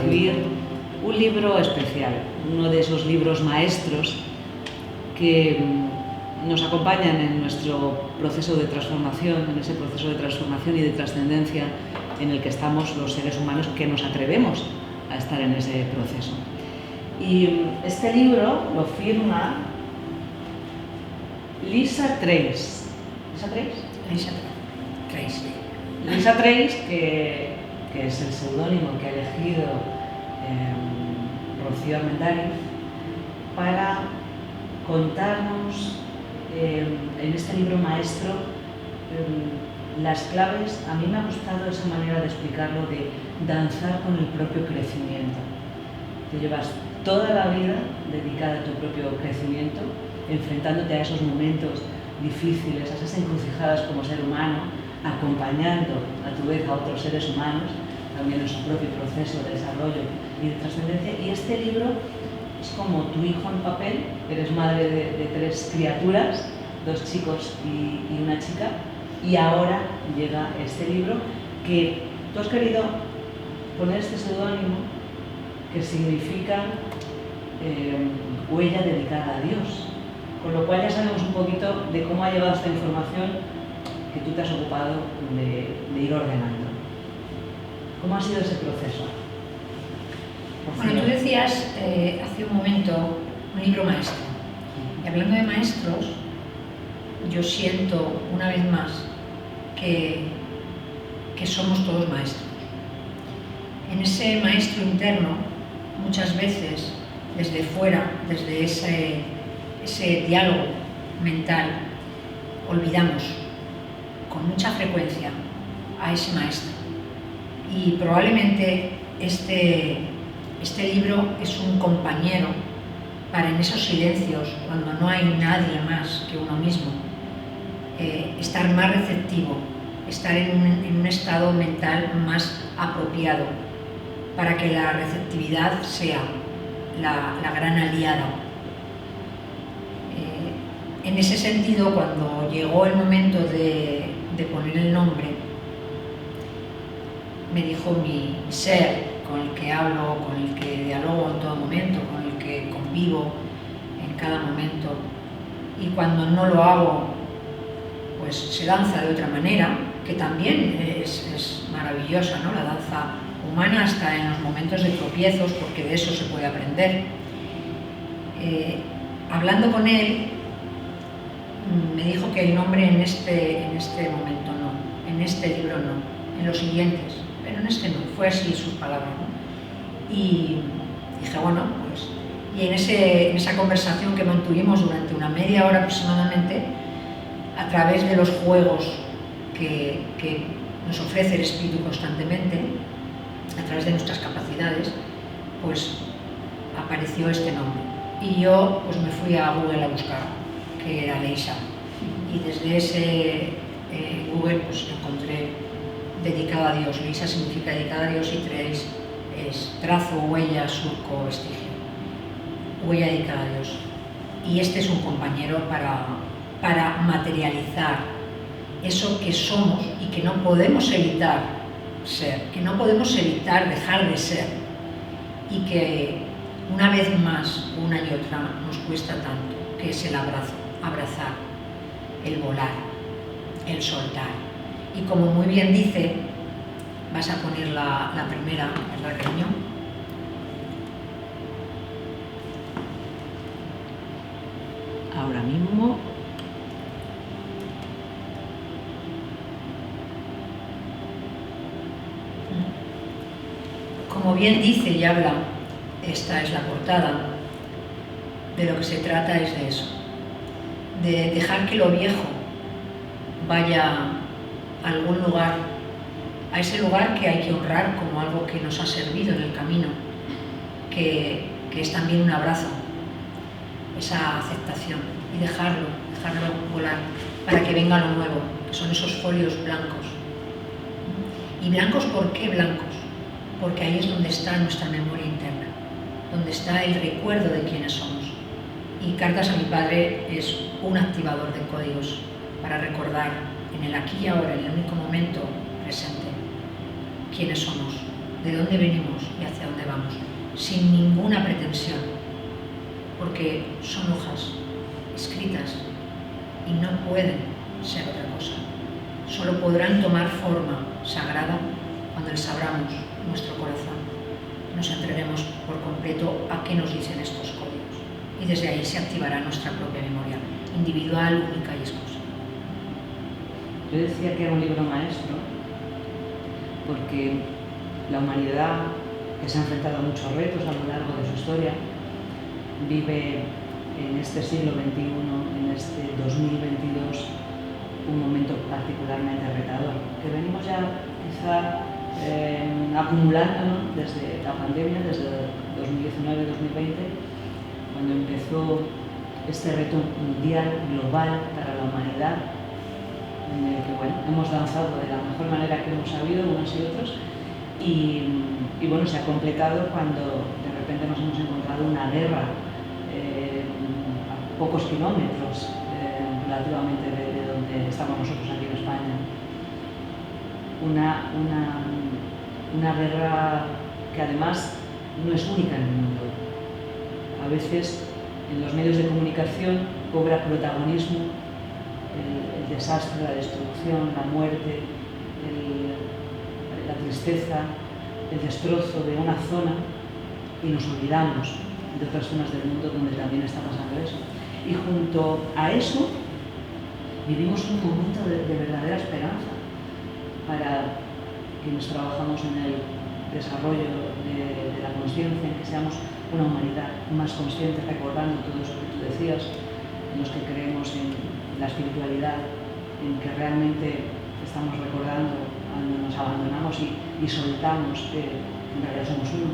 escribir un libro especial, uno de esos libros maestros que nos acompañan en nuestro proceso de transformación, en ese proceso de transformación y de trascendencia en el que estamos los seres humanos que nos atrevemos a estar en ese proceso. Y este libro lo firma Lisa Trace. ¿Lisa Trace? Lisa Trace. Lisa Trace, que es el seudónimo que ha elegido Rocío Armendáriz para contarnos en este libro maestro las claves. A mí me ha gustado esa manera de explicarlo, de danzar con el propio crecimiento. Te llevas toda la vida dedicada a tu propio crecimiento, enfrentándote a esos momentos difíciles, a esas encrucijadas como ser humano, acompañando a tu vez a otros seres humanos, también en su propio proceso de desarrollo y de trascendencia. Y este libro es como tu hijo en papel. Eres madre de 3 criaturas, 2 chicos y una chica, y ahora llega este libro que tú has querido poner este seudónimo que significa huella dedicada a Dios, con lo cual ya sabemos un poquito de cómo ha llegado esta información que tú te has ocupado de ir ordenando. ¿Cómo ha sido ese proceso? Bueno, tú decías hace un momento un libro maestro. Y hablando de maestros, yo siento una vez más que somos todos maestros. En ese maestro interno, muchas veces, desde fuera, desde ese diálogo mental, olvidamos con mucha frecuencia a ese maestro. Y probablemente este libro es un compañero para en esos silencios, cuando no hay nadie más que uno mismo, estar más receptivo, estar en un estado mental más apropiado, para que la receptividad sea la gran aliada. En ese sentido, cuando llegó el momento de poner el nombre, me dijo mi ser, con el que hablo, con el que dialogo en todo momento, con el que convivo en cada momento, y cuando no lo hago, pues se danza de otra manera, que también es maravillosa, ¿no? La danza humana, hasta en los momentos de tropiezos, porque de eso se puede aprender. Hablando con él, me dijo que el nombre en este momento no, en este libro no, en los siguientes, pero en este no, fue así sus palabras, ¿no? Y dije, bueno, pues, y en esa conversación que mantuvimos durante una media hora aproximadamente, a través de los juegos que nos ofrece el espíritu constantemente, a través de nuestras capacidades, pues apareció este nombre. Y yo pues me fui a Google a buscar, que era Lisa. Y desde ese Google pues encontré dedicado a Dios. Lisa significa dedicada a Dios y Trace es trazo, huella, surco, vestigio. Huella dedicada a Dios. Y este es un compañero para materializar eso que somos y que no podemos evitar ser, que no podemos evitar dejar de ser, y que una vez más, una y otra, nos cuesta tanto, que es el abrazo, abrazar, el volar, el soltar. Y como muy bien dice, vas a poner la primera, ¿verdad, cariño? Ahora mismo. Como bien dice y habla, esta es la portada, de lo que se trata es de eso, de dejar que lo viejo vaya a algún lugar, a ese lugar que hay que honrar como algo que nos ha servido en el camino, que es también un abrazo, esa aceptación, y dejarlo volar, para que venga lo nuevo, que son esos folios blancos. ¿Y blancos por qué blancos? Porque ahí es donde está nuestra memoria interna, donde está el recuerdo de quiénes somos. Y Cartas a mi padre es un activador de códigos para recordar en el aquí y ahora, en el único momento presente, quiénes somos de dónde venimos y hacia dónde vamos, sin ninguna pretensión, porque son hojas escritas y no pueden ser otra cosa. Solo podrán tomar forma sagrada cuando les abramos nuestro corazón, nos entreguemos por completo a qué nos dicen estos códigos, y desde ahí se activará nuestra propia memoria, individual, única y exclusiva. Yo decía que era un libro maestro porque la humanidad, que se ha enfrentado a muchos retos a lo largo de su historia, vive en este siglo XXI, en este 2022, un momento particularmente retador, que venimos ya quizá acumulando, ¿no?, desde la pandemia, desde 2019-2020, cuando empezó este reto mundial, global, para la humanidad, en el que, bueno, hemos danzado de la mejor manera que hemos sabido, unos y otros, y bueno, se ha completado cuando de repente nos hemos encontrado una guerra a pocos kilómetros relativamente de donde estamos nosotros aquí en España. Una guerra que además no es única en el mundo. A veces en los medios de comunicación cobra protagonismo el desastre, la destrucción, la muerte, la tristeza, el destrozo de una zona, y nos olvidamos de otras zonas del mundo donde también está pasando eso. Y junto a eso vivimos un momento de verdadera esperanza para quienes trabajamos en el desarrollo de la conciencia, en que seamos una humanidad más consciente, recordando todo eso que tú decías, en los que creemos en la espiritualidad, en que realmente estamos recordando cuando nos abandonamos y soltamos que en realidad somos uno,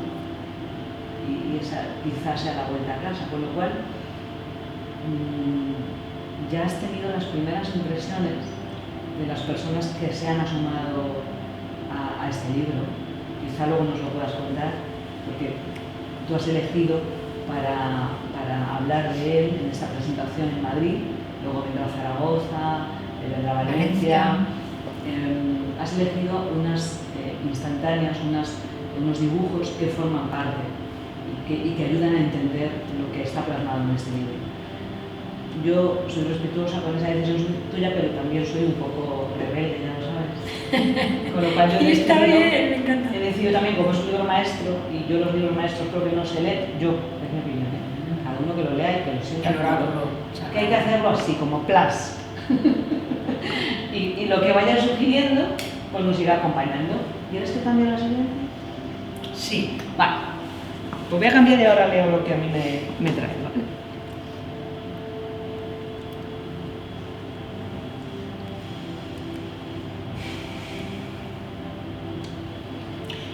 y esa quizás sea la vuelta a casa, con lo cual ya has tenido las primeras impresiones de las personas que se han asomado a este libro. Quizá luego nos lo puedas contar, porque tú has elegido para hablar de él en esta presentación en Madrid, luego vendrá Zaragoza, vendrá Valencia. Has elegido unas instantáneas, unos dibujos que forman parte y que ayudan a entender lo que está plasmado en este libro. Yo soy respetuosa con esa decisión tuya, pero también soy un poco rebelde, ya lo sabes. Con lo cual yo he decidido también, como es un libro maestro, y yo los libros maestros creo que no se leen, yo, es mi opinión, cada uno que lo lea y que lo sienta, que hay que hacerlo así, como plus. y lo que vaya sugiriendo, pues nos irá acompañando. ¿Quieres que cambie la siguiente? Sí. Vale. Pues voy a cambiar y ahora leo lo que a mí me trae, ¿vale?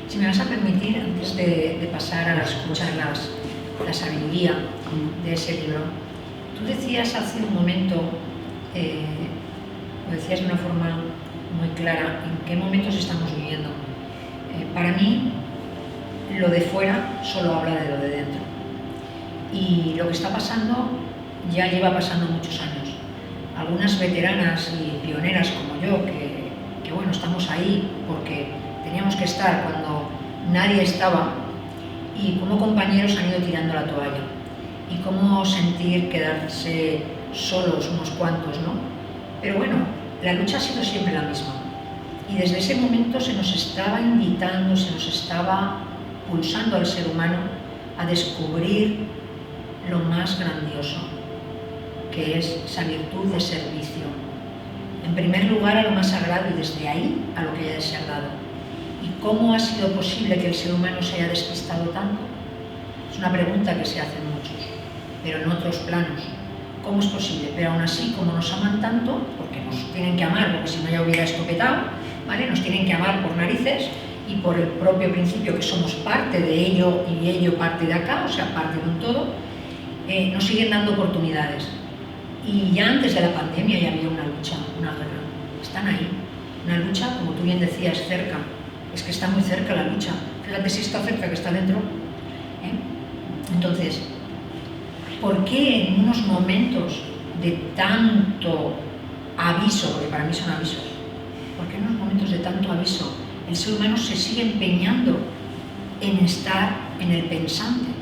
Si me vas a permitir, antes de pasar a escuchar la sabiduría de ese libro, tú decías hace un momento, lo decías de una forma muy clara, en qué momentos estamos viviendo. Para mí, lo de fuera solo habla de lo de dentro. Y lo que está pasando ya lleva pasando muchos años. Algunas veteranas y pioneras como yo, que bueno, estamos ahí porque teníamos que estar cuando nadie estaba, y como compañeros han ido tirando la toalla. Y cómo sentir quedarse solos unos cuantos, ¿no? Pero bueno, la lucha ha sido siempre la misma. Y desde ese momento se nos estaba invitando, se nos estaba pulsando al ser humano a descubrir lo más grandioso, que es esa virtud de servicio. En primer lugar a lo más sagrado y desde ahí a lo que haya de ser dado. ¿Y cómo ha sido posible que el ser humano se haya despistado tanto? Es una pregunta que se hacen muchos, pero en otros planos. ¿Cómo es posible? Pero aún así, como nos aman tanto, porque nos tienen que amar, porque si no ya hubiera escopetado, ¿vale? Nos tienen que amar por narices y por el propio principio que somos parte de ello y ello parte de acá, o sea, parte de un todo, nos siguen dando oportunidades. Y ya antes de la pandemia ya había una lucha, una guerra. Están ahí. Una lucha, como tú bien decías, cerca. Es que está muy cerca la lucha. Fíjate si está cerca que está dentro. Entonces, ¿por qué en unos momentos de tanto aviso, porque para mí son avisos, por qué en unos momentos de tanto aviso el ser humano se sigue empeñando en estar en el pensante.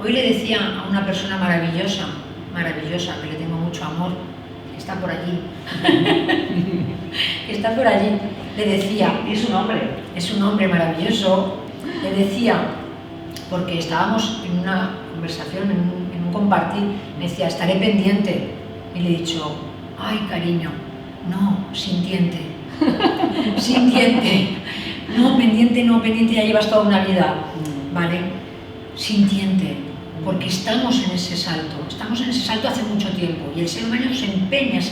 Hoy le decía a una persona maravillosa, maravillosa, que le tengo mucho amor, que está por allí, que está por allí, le decía... ¿Y su nombre? Es un hombre maravilloso, le decía, porque estábamos en una conversación, en un compartir, me decía, estaré pendiente. Y le he dicho, ay cariño, no, sintiente, sintiente, no, pendiente ya llevas toda una vida, ¿vale? Sintiente, porque estamos en ese salto hace mucho tiempo y el ser humano se empeña en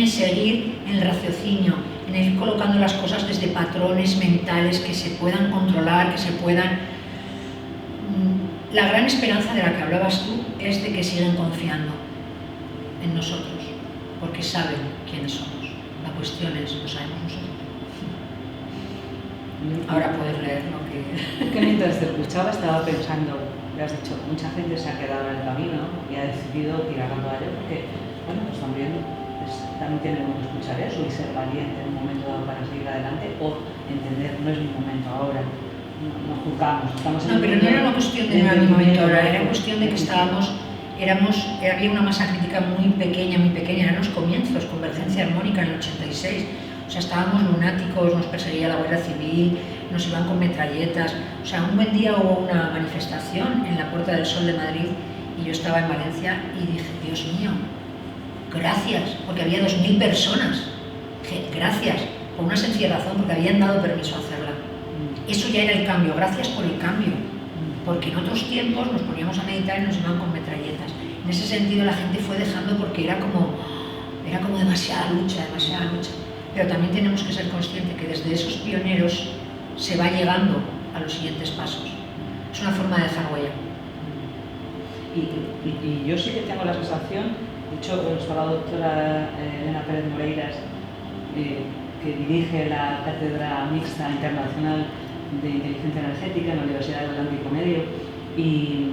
seguir en el raciocinio, en ir colocando las cosas desde patrones mentales que se puedan controlar, que se puedan... La gran esperanza de la que hablabas tú es de que siguen confiando en nosotros, porque saben quiénes somos. La cuestión es, ¿lo sabemos nosotros? Ahora puedes leer lo que... Es que mientras te escuchaba estaba pensando, le has dicho, mucha gente se ha quedado en el camino y ha decidido tirar la toalla porque, bueno, pues también tenemos que escuchar eso y ser valiente en un momento dado para seguir adelante o entender, no es mi momento ahora, no juzgamos, estamos en... No, pero no era una cuestión de no era mi momento ahora, era cuestión de que había una masa crítica muy pequeña, eran los comienzos, Convergencia Armónica en el 86, o sea, estábamos lunáticos, nos perseguía la Guardia Civil, nos iban con metralletas, o sea, un buen día hubo una manifestación en la Puerta del Sol de Madrid y yo estaba en Valencia y dije, Dios mío, gracias, porque había 2000 personas, gracias, por una sencilla razón, porque habían dado permiso a hacerla. Eso ya era el cambio, gracias por el cambio, porque en otros tiempos nos poníamos a meditar y nos iban con metralletas. En ese sentido la gente fue dejando porque era como demasiada lucha. Pero también tenemos que ser conscientes que desde esos pioneros se va llegando a los siguientes pasos. Es una forma de dejar huella. Y yo sí que tengo la sensación, de hecho, está la doctora Elena Pérez Moreiras, que dirige la Cátedra Mixta Internacional de Inteligencia Energética en la Universidad del Atlántico Medio, y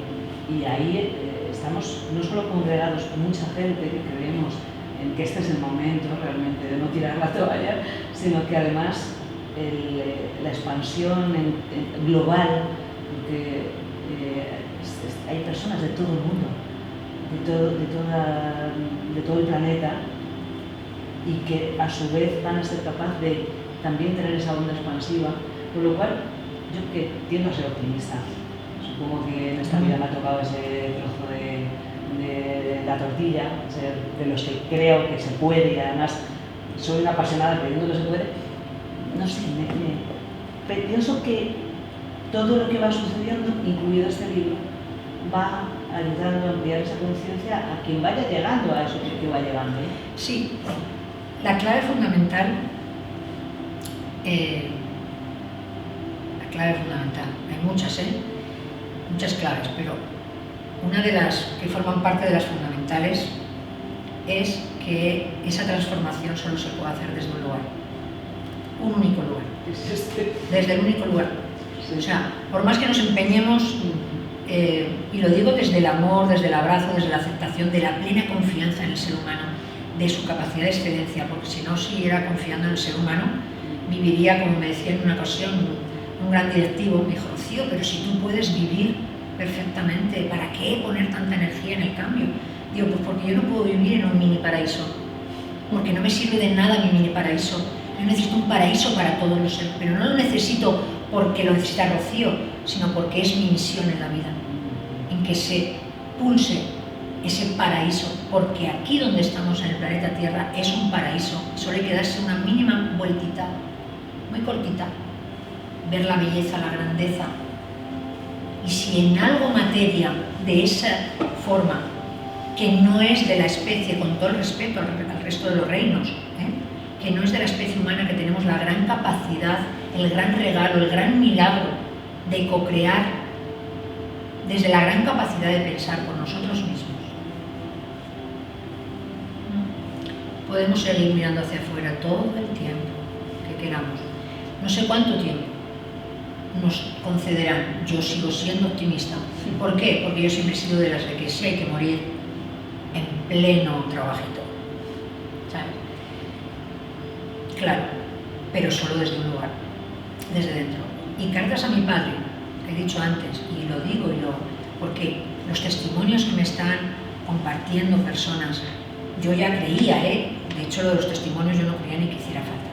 ahí estamos no solo congregados con mucha gente que creemos en que este es el momento realmente de no tirar la toalla, sino que además la expansión global, porque hay personas de todo el mundo, de todo el planeta, y que a su vez van a ser capaces de también tener esa onda expansiva, por lo cual yo que tiendo a ser optimista. Supongo que en esta vida me ha tocado ese trozo de la tortilla, ser de los que creo que se puede y además soy una apasionada creyendo que se puede. No sé, pienso que todo lo que va sucediendo, incluido este libro, va ayudando a ampliar esa conciencia a quien vaya llegando a eso que va llegando. Sí, la clave fundamental, hay muchas, muchas claves, pero una de las que forman parte de las fundamentales es que esa transformación solo se puede hacer desde un lugar, un único lugar, desde el único lugar. O sea, por más que nos empeñemos, y lo digo desde el amor, desde el abrazo, desde la aceptación, de la plena confianza en el ser humano, de su capacidad de excelencia, porque si no siguiera confiando en el ser humano, viviría, como me decía en una ocasión un gran directivo, me dijo, Rocío, pero si tú puedes vivir perfectamente, ¿para qué poner tanta energía en el cambio? Digo, pues porque yo no puedo vivir en un mini paraíso, porque no me sirve de nada mi mini paraíso. Yo necesito un paraíso para todos los seres, pero no lo necesito porque lo necesita Rocío, sino porque es mi misión en la vida, en que se pulse ese paraíso, porque aquí donde estamos en el planeta Tierra es un paraíso, solo hay que darse una mínima vueltita, muy cortita, ver la belleza, la grandeza, y si en algo materia de esa forma, que no es de la especie, con todo el respeto al resto de los reinos, que no es de la especie humana, que tenemos la gran capacidad, el gran regalo, el gran milagro de co-crear desde la gran capacidad de pensar por nosotros mismos. Podemos seguir mirando hacia afuera todo el tiempo que queramos. No sé cuánto tiempo nos concederán. Yo sigo siendo optimista. ¿Por qué? Porque yo siempre he sido de las de que sí hay que morir en pleno trabajito, ¿sabes? Claro, pero solo desde un lugar. desde dentro. Y cartas a mi padre, que he dicho antes, y lo digo, porque los testimonios que me están compartiendo personas, yo ya creía, de hecho lo de los testimonios yo no creía ni que hiciera falta.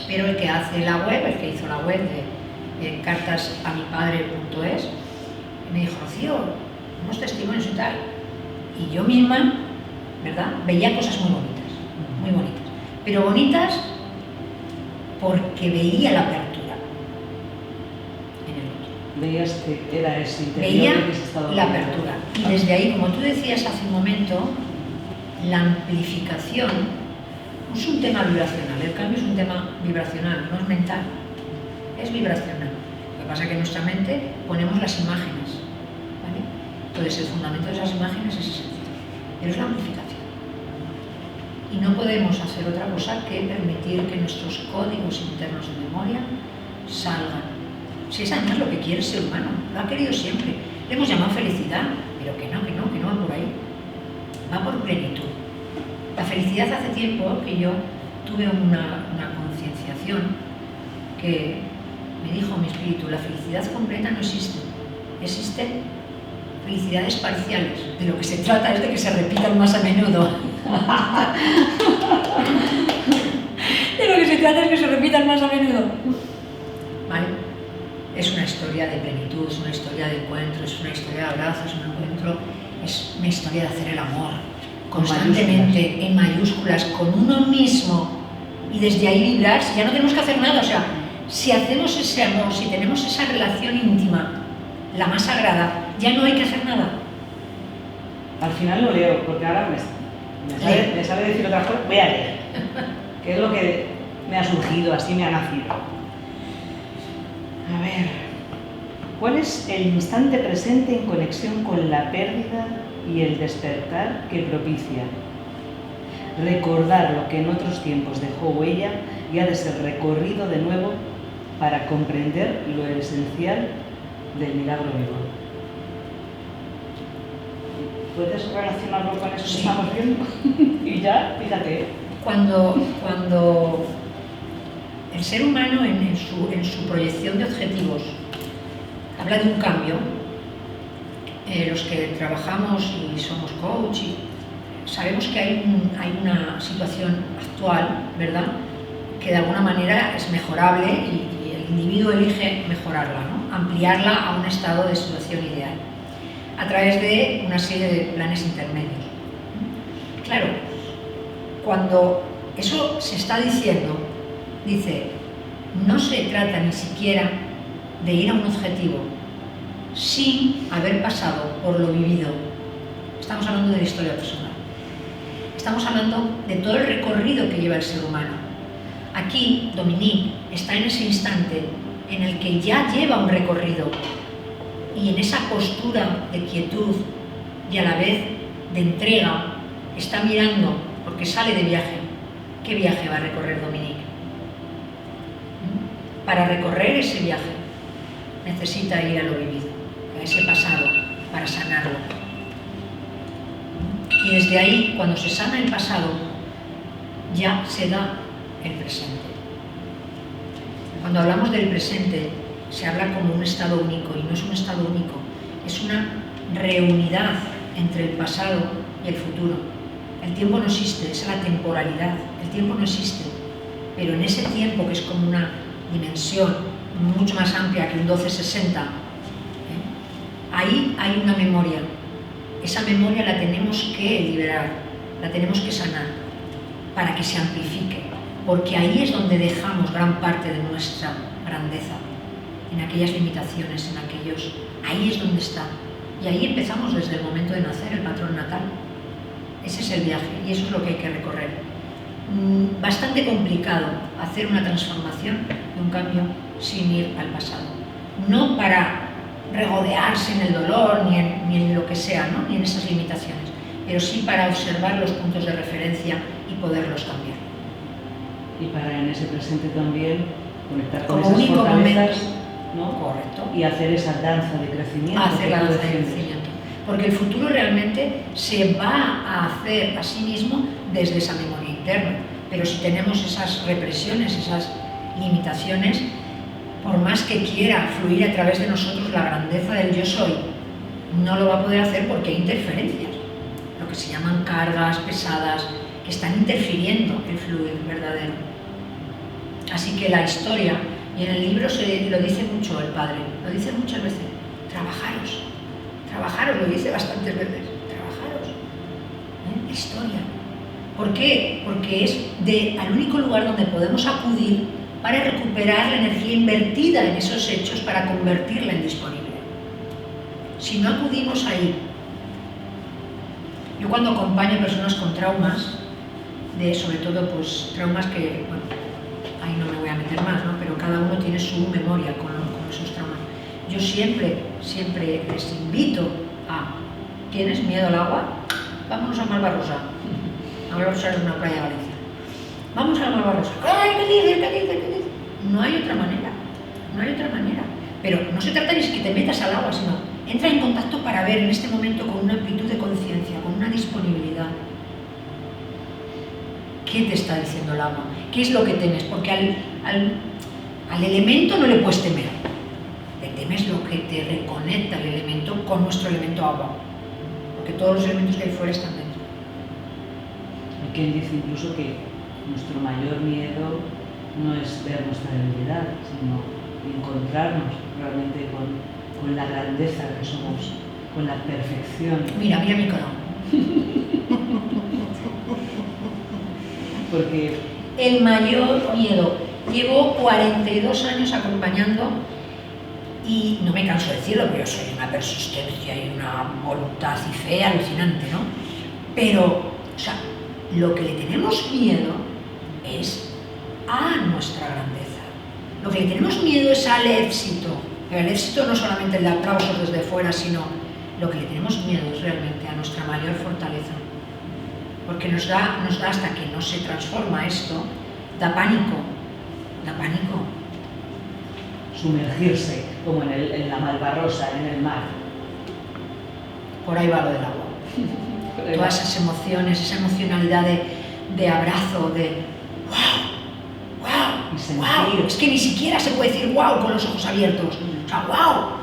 Pero el que hace la web, el que hizo la web de cartasamipadre.es, me dijo, Rocío, unos testimonios y tal. Y yo misma, ¿verdad?, veía cosas muy bonitas, muy bonitas. Pero bonitas porque veía la apertura en el otro. Veías que era ese interior. Veía que se estaba la viendo. apertura. Y desde ahí, como tú decías hace un momento, la amplificación no es un tema vibracional, el cambio es un tema vibracional, no es mental, es vibracional. Lo que pasa es que en nuestra mente ponemos las imágenes, ¿vale? Entonces el fundamento de esas imágenes es esencial, pero es la amplificación. Y no podemos hacer otra cosa que permitir que nuestros códigos internos de memoria salgan. Si es además lo que quiere el ser humano, lo ha querido siempre. Le hemos llamado felicidad, pero que no va por ahí. Va por plenitud. La felicidad hace tiempo que yo tuve una concienciación que me dijo mi espíritu, la felicidad completa no existe. Existen felicidades parciales. De lo que se trata es de que se repitan más a menudo. De lo que se trata es que se repitan más a menudo. ¿Vale? Es una historia de plenitud, es una historia de encuentro, es una historia de abrazo, es un encuentro, es una historia de hacer el amor constantemente, en mayúsculas, con uno mismo, y desde ahí vibrar. Si ya no tenemos que hacer nada, o sea, si hacemos ese amor, si tenemos esa relación íntima, la más sagrada, ya no hay que hacer nada. Al final lo leo, porque ahora me sabe decir otra cosa, voy a leer, que es lo que me ha surgido, así me ha nacido. A ver, ¿cuál es el instante presente en conexión con la pérdida y el despertar que propicia? Recordar lo que en otros tiempos dejó huella y ha de ser recorrido de nuevo para comprender lo esencial del milagro vivo. ¿Puedes relacionarlo con eso que estamos viendo? Y ya, fíjate. Cuando el ser humano en su proyección de objetivos habla de un cambio, los que trabajamos y somos coach, sabemos que hay una situación actual, ¿verdad?, que de alguna manera es mejorable y el individuo elige mejorarla, ¿no?, ampliarla a un estado de situación ideal, a través de una serie de planes intermedios. Claro, cuando eso se está diciendo, dice, no se trata ni siquiera de ir a un objetivo sin haber pasado por lo vivido. Estamos hablando de la historia personal. Estamos hablando de todo el recorrido que lleva el ser humano. Aquí, Dominique está en ese instante en el que ya lleva un recorrido y en esa postura de quietud y a la vez de entrega está mirando, porque sale de viaje. ¿Qué viaje va a recorrer Dominique? Para recorrer ese viaje necesita ir a lo vivido, a ese pasado, para sanarlo. Y desde ahí, cuando se sana el pasado, ya se da el presente. Cuando hablamos del presente, se habla como un estado único, y no es un estado único, es una reunidad entre el pasado y el futuro. El tiempo no existe, es la temporalidad, el tiempo no existe, pero en ese tiempo, que es como una dimensión mucho más amplia que un 1260, ahí hay una memoria. Esa memoria la tenemos que liberar, la tenemos que sanar, para que se amplifique, porque ahí es donde dejamos gran parte de nuestra grandeza, en aquellas limitaciones, ahí es donde está. Y ahí empezamos desde el momento de nacer, el patrón natal. Ese es el viaje y eso es lo que hay que recorrer. Bastante complicado hacer una transformación y un cambio sin ir al pasado. No para regodearse en el dolor ni en lo que sea, ¿no?, ni en esas limitaciones, pero sí para observar los puntos de referencia y poderlos cambiar. Y para en ese presente también conectar con como esas único fortalezas, momento, ¿no?, correcto, y hacer esa danza de crecimiento. Hacer la danza de crecimiento. Porque el futuro realmente se va a hacer a sí mismo desde esa memoria interna. Pero si tenemos esas represiones, esas limitaciones, por más que quiera fluir a través de nosotros la grandeza del yo soy, no lo va a poder hacer porque hay interferencias, lo que se llaman cargas pesadas, que están interfiriendo el fluir verdadero. Así que la historia, y en el libro lo dice mucho el padre, lo dice muchas veces, trabajaros, lo dice bastantes veces, trabajaros, la historia. ¿Por qué? Porque es al único lugar donde podemos acudir para recuperar la energía invertida en esos hechos para convertirla en disponible. Si no acudimos ahí, yo cuando acompaño a personas con traumas, sobre todo pues traumas que, bueno, ahí no me voy a meter más, ¿no? Pero cada uno tiene su memoria con esos traumas. Yo siempre les invito a, ¿tienes miedo al agua? Vámonos a Malvarrosa. Malvarrosa es una playa de Valencia. Vamos a Malvarrosa. ¡Ay, qué dices! No hay otra manera. Pero no se trata ni de que te metas al agua, sino entra en contacto para ver en este momento con una amplitud de conciencia, con una disponibilidad. ¿Qué te está diciendo el agua? ¿Qué es lo que temes? Porque al elemento no le puedes temer. Le temes lo que te reconecta el elemento con nuestro elemento agua. Porque todos los elementos que hay fuera están dentro. Hay quien dice incluso que nuestro mayor miedo no es ver nuestra debilidad, sino encontrarnos realmente con la grandeza que somos, con la perfección. Mira mi cara. Porque el mayor miedo. Llevo 42 años acompañando y no me canso de decirlo, pero yo soy una persistencia y una voluntad y fe alucinante, ¿no? Pero, o sea, lo que le tenemos miedo es a nuestra grandeza. Lo que le tenemos miedo es al éxito. Pero el éxito no solamente el de aplausos desde fuera, sino lo que le tenemos miedo es realmente a nuestra mayor fortaleza. Porque nos da hasta que no se transforma esto, da pánico. Sumergirse, como en la Malvarrosa, en el mar. Por ahí va lo del agua. Todas esas emociones, esa emocionalidad de abrazo, de wow. Es que ni siquiera se puede decir wow con los ojos abiertos. O sea, wow.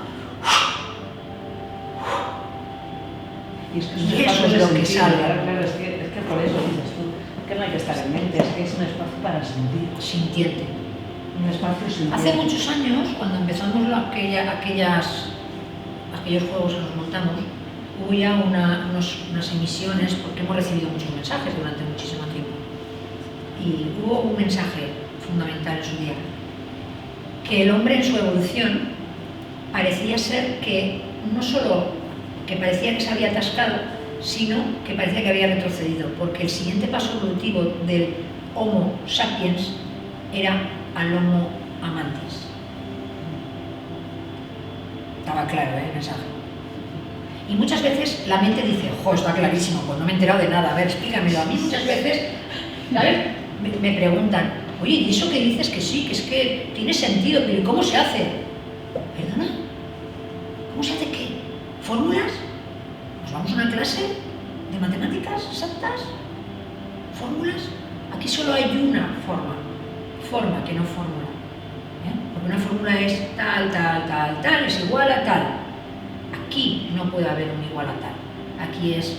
Y es que y eso es lo que sale. Claro, es que por eso dices tú, que no hay que estar en mente, es que es un espacio para sentir. Sintiente. Un espacio sintiente. Hace muchos años, cuando empezamos aquellos juegos que nos montamos, hubo ya unas emisiones, porque hemos recibido muchos mensajes durante muchísimo tiempo. Y hubo un mensaje fundamental en su día, que el hombre en su evolución parecía ser que no solo que parecía que se había atascado, sino que parecía que había retrocedido, porque el siguiente paso evolutivo del Homo sapiens era al Homo amantis. Estaba claro, el mensaje. Y muchas veces la mente dice, está clarísimo, pues no me he enterado de nada, a ver, explícamelo. A mí muchas veces, ¿sabes? Me preguntan, oye, ¿y eso que dices que sí, que es que tiene sentido, pero ¿y cómo se hace? ¿Perdona? ¿Cómo se hace qué? ¿Fórmulas? ¿Nos vamos a una clase de matemáticas exactas? ¿Fórmulas? Aquí solo hay una forma que no fórmula. Porque una fórmula es tal, es igual a tal. Aquí no puede haber un igual a tal. Aquí es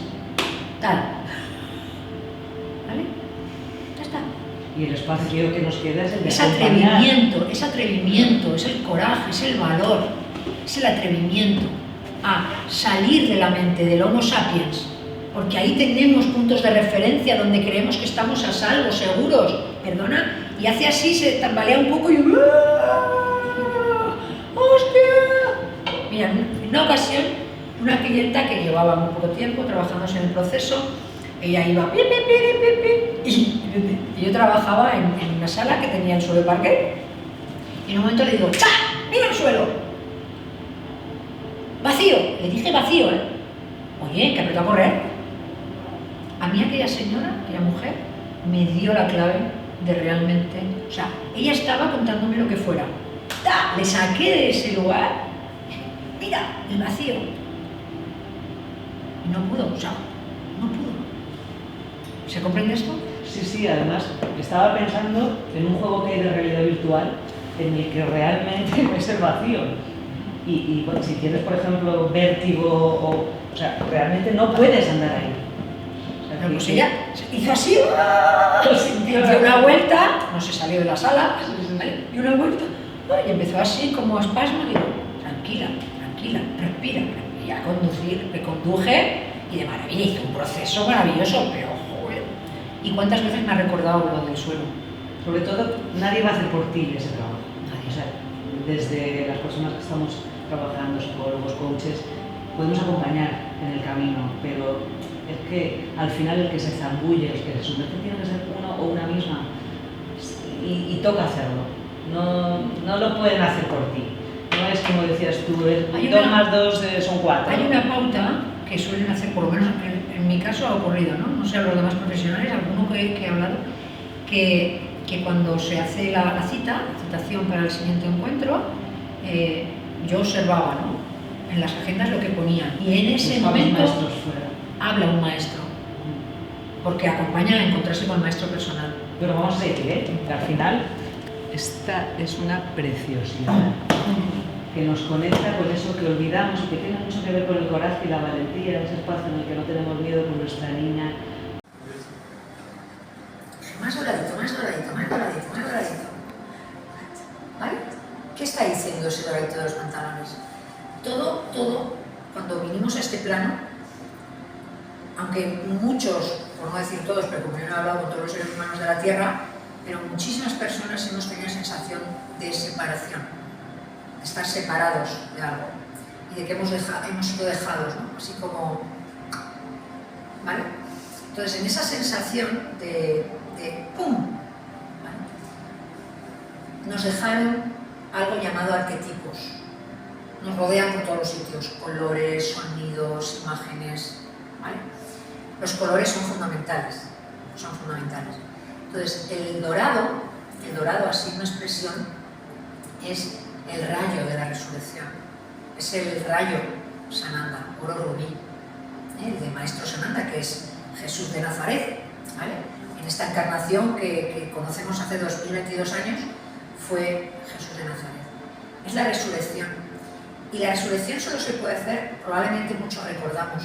tal. ¿Vale? Ya está. Y el espacio que nos queda es el de es atrevimiento, es el coraje, es el valor, es el atrevimiento a salir de la mente del Homo sapiens, porque ahí tenemos puntos de referencia donde creemos que estamos a salvo, seguros, perdona, y hace así, se tambalea un poco y ¡hostia! Mira, en una ocasión, una clienta que llevaba muy poco tiempo trabajando en el proceso, ella iba pi, y yo trabajaba en una sala que tenía el suelo de parquet, y en un momento le digo, ¡cha! ¡Mira el suelo! Vacío, le dije vacío, Oye, que apretó a correr. A mí aquella señora, aquella mujer, me dio la clave de realmente, o sea, ella estaba contándome lo que fuera. ¡Ta! Le saqué de ese lugar, mira, el vacío. Y no pudo, o sea, no pudo. ¿Se comprende esto? Sí, además estaba pensando en un juego que hay de realidad virtual en el que realmente ves el vacío. Y bueno, si tienes, por ejemplo, vértigo, o sea, realmente no puedes andar ahí. O sea, Pues ella hizo así, dio una vuelta, no se salió de la sala, ¿vale? Dio una vuelta y empezó así como espasmo. Y digo, tranquila, tranquila, respira. Y a conducir, me conduje y de maravilla, hice un proceso maravilloso, pero joder. ¿Y cuántas veces me ha recordado lo del suelo? Sobre todo, nadie va a hacer por ti ese trabajo. Nadie. O sea, desde las personas que estamos trabajando, psicólogos, coaches, podemos acompañar en el camino, pero es que al final el que se zambulle, el que se somete tiene que ser uno o una misma, y toca hacerlo. No lo pueden hacer por ti. No es como decías tú, 2 más 2 son 4. Hay una pauta que suelen hacer, por lo menos en mi caso ha ocurrido, ¿no? Sé a los demás profesionales, alguno que he hablado, que cuando se hace la citación para el siguiente encuentro, yo observaba, ¿no?, en las agendas lo que ponían, y en ese momento habla un maestro, porque acompaña a encontrarse con el maestro personal. Pero vamos a decir, que al final esta es una preciosidad que nos conecta con eso que olvidamos y que tiene mucho que ver con el coraje y la valentía, ese espacio en el que no tenemos miedo con nuestra niña. Más doradito, más doradito, más doradito, más doradito. ¿Vale? ¿Qué está diciendo ese doradito de los pantalones? Todo, cuando vinimos a este plano, aunque muchos, por no decir todos, pero como yo no he hablado con todos los seres humanos de la Tierra, pero muchísimas personas hemos tenido sensación de separación, de estar separados de algo y de que hemos sido dejados, ¿no? Así como... ¿Vale? Entonces, en esa sensación de ¡pum!, ¿vale?, nos dejaron algo llamado arquetipos. Nos rodean por todos los sitios, colores, sonidos, imágenes, ¿vale? Los colores son fundamentales, Entonces, el dorado, así una expresión, es el rayo de la resurrección, es el rayo Sananda, oro rubí, el de Maestro Sananda, que es Jesús de Nazaret, ¿vale? En esta encarnación que conocemos hace 2022 años, fue Jesús de Nazaret. Es la resurrección. Y la resurrección solo se puede hacer, probablemente muchos recordamos,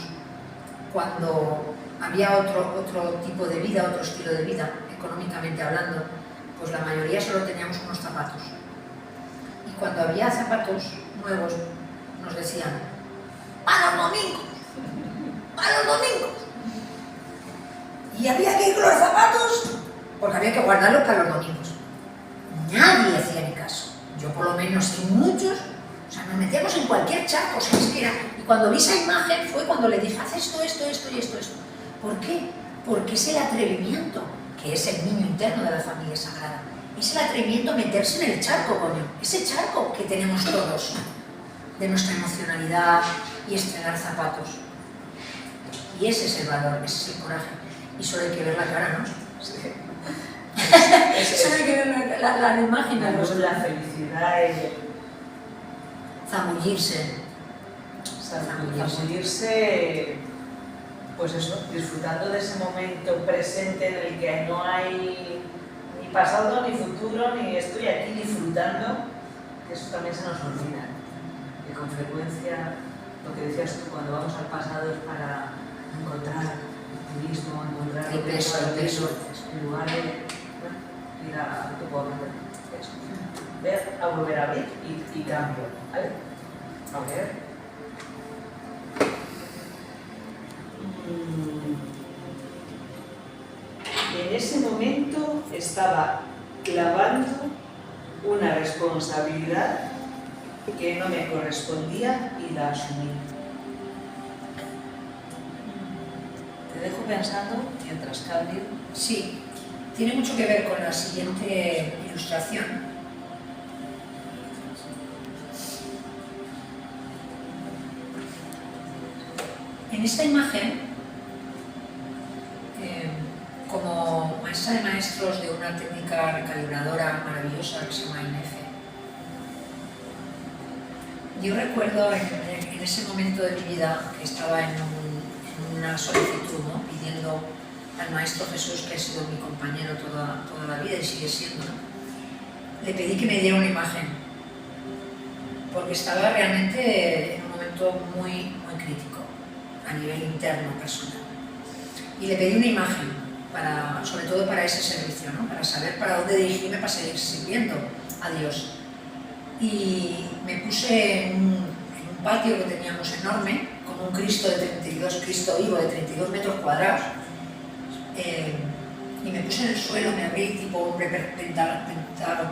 cuando había otro tipo de vida, otro estilo de vida, económicamente hablando, pues la mayoría solo teníamos unos zapatos. Y cuando había zapatos nuevos, nos decían, ¡para los domingos! ¡Para los domingos! Y había que ir con los zapatos, porque había que guardarlos para los domingos. Nadie hacía ni caso. Yo por lo menos, y muchos, o sea, nos metíamos en cualquier charco, o sea, es que era... Y cuando vi esa imagen fue cuando le dije, haz esto, esto, esto y esto, esto. ¿Por qué? Porque es el atrevimiento, que es el niño interno de la familia sagrada. Es el atrevimiento a meterse en el charco, coño. Ese charco que tenemos todos, de nuestra emocionalidad y estrenar zapatos. Y ese es el valor, ese es el coraje. Y solo hay que ver la cara, ¿no? Sí. Solo hay que ver la imagen. La felicidad y... Zambullirse, pues eso, disfrutando de ese momento presente en el que no hay ni pasado ni futuro, ni estoy aquí disfrutando, que eso también se nos olvida. Que con frecuencia, lo que decías tú, cuando vamos al pasado es para encontrar el mismo, encontrar el peso, en lugar de ir a tu pobre. Ver a volver a abrir y cambio, ¿vale? A ver. Y en ese momento estaba clavando una responsabilidad que no me correspondía y la asumí. Te dejo pensando mientras cambio. Sí, tiene mucho que ver con la siguiente ilustración. En esta imagen, como maestra de maestros de una técnica recalibradora maravillosa que se llama INF, yo recuerdo en ese momento de mi vida que estaba en una solicitud, ¿no?, pidiendo al Maestro Jesús, que ha sido mi compañero toda la vida y sigue siendo, ¿no?, le pedí que me diera una imagen, porque estaba realmente en un momento muy crítico, a nivel interno, personal. Y le pedí una imagen, sobre todo para ese servicio, ¿no? Para saber para dónde dirigirme para seguir sirviendo a Dios. Y me puse en un patio que teníamos enorme, con un Cristo Cristo vivo de 32 metros cuadrados. Y me puse en el suelo, me abrí tipo hombre pintado,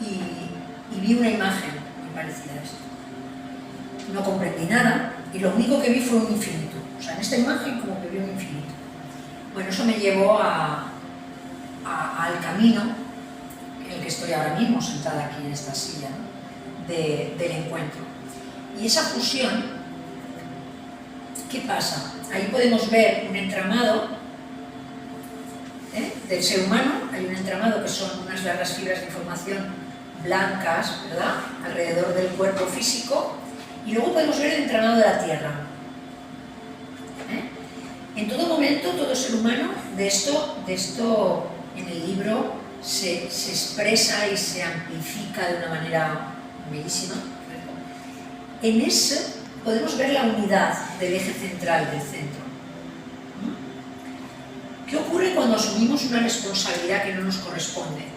y vi una imagen muy parecida a esto. No comprendí nada y lo único que vi fue un infinito. O sea, en esta imagen como que vi un infinito. Bueno, eso me llevó al camino en el que estoy ahora mismo, sentada aquí en esta silla, ¿no? del encuentro. Y esa fusión, ¿qué pasa? Ahí podemos ver un entramado del ser humano. Hay un entramado que son unas largas fibras de información blancas, ¿verdad?, alrededor del cuerpo físico, y luego podemos ver el entramado de la Tierra. En todo momento, todo ser humano, de esto en el libro se expresa y se amplifica de una manera bellísima. En eso podemos ver la unidad del eje central del centro. ¿Qué ocurre cuando asumimos una responsabilidad que no nos corresponde?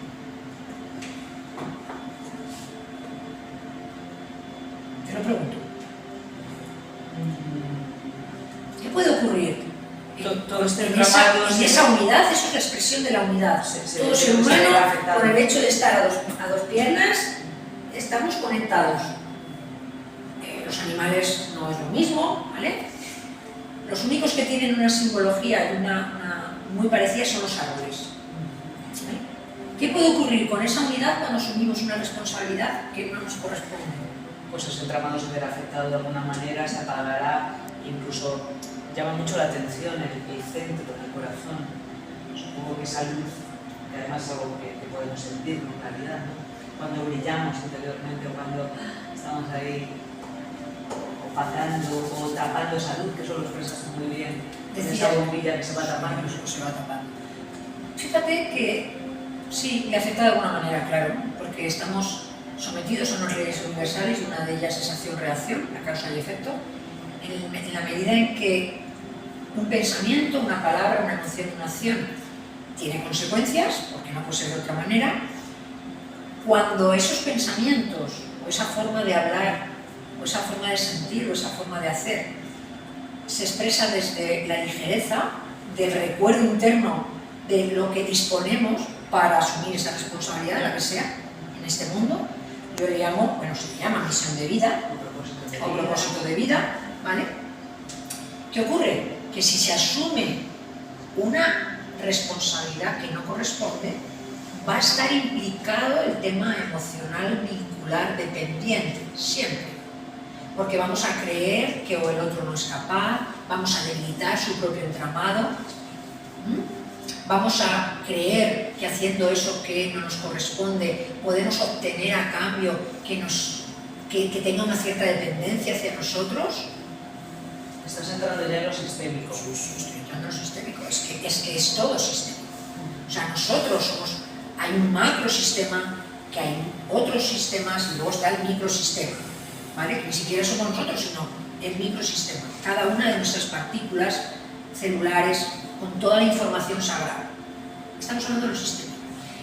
Te lo pregunto. ¿Qué puede ocurrir? Todo este En esa unidad, eso es la expresión de la unidad. Todo ser humano, con el hecho de estar a dos piernas, estamos conectados. Los animales no es lo mismo, ¿vale? Los únicos que tienen una simbología muy parecida son los árboles. ¿Vale? ¿Qué puede ocurrir con esa unidad cuando asumimos una responsabilidad que no nos corresponde? Pues ese entramado se verá afectado de alguna manera, se apagará, incluso llama mucho la atención el centro del corazón. Supongo que esa luz, que además es algo que podemos sentir con claridad, ¿no? Cuando brillamos interiormente o cuando estamos ahí opacando o tapando esa luz, que eso lo expresas muy bien, esa bombilla que se va tapando. Se va tapando. Fíjate que sí, le afecta de alguna manera, claro, porque estamos sometidos a unas leyes universales y una de ellas es acción-reacción, la causa y efecto, en la medida en que un pensamiento, una palabra, una emoción, una acción tiene consecuencias, porque no puede ser de otra manera. Cuando esos pensamientos o esa forma de hablar o esa forma de sentir o esa forma de hacer se expresa desde la ligereza del recuerdo interno de lo que disponemos para asumir esa responsabilidad, la que sea, en este mundo, yo le llamo, bueno, se le llama misión de vida o propósito de vida, ¿vale? ¿Qué ocurre? Que si se asume una responsabilidad que no corresponde, va a estar implicado el tema emocional, vincular, dependiente, siempre. Porque vamos a creer que o el otro no es capaz, vamos a debilitar su propio entramado, vamos a creer que haciendo eso que no nos corresponde podemos obtener a cambio que tenga una cierta dependencia hacia nosotros. Estás entrando ya en lo sistémico. Estoy entrando en lo sistémico, es que es todo sistémico. O sea, nosotros somos, hay un macrosistema, que hay otros sistemas y luego está el microsistema, ¿vale? Que ni siquiera somos nosotros, sino el microsistema. Cada una de nuestras partículas celulares con toda la información sagrada. Estamos hablando de los sistemas.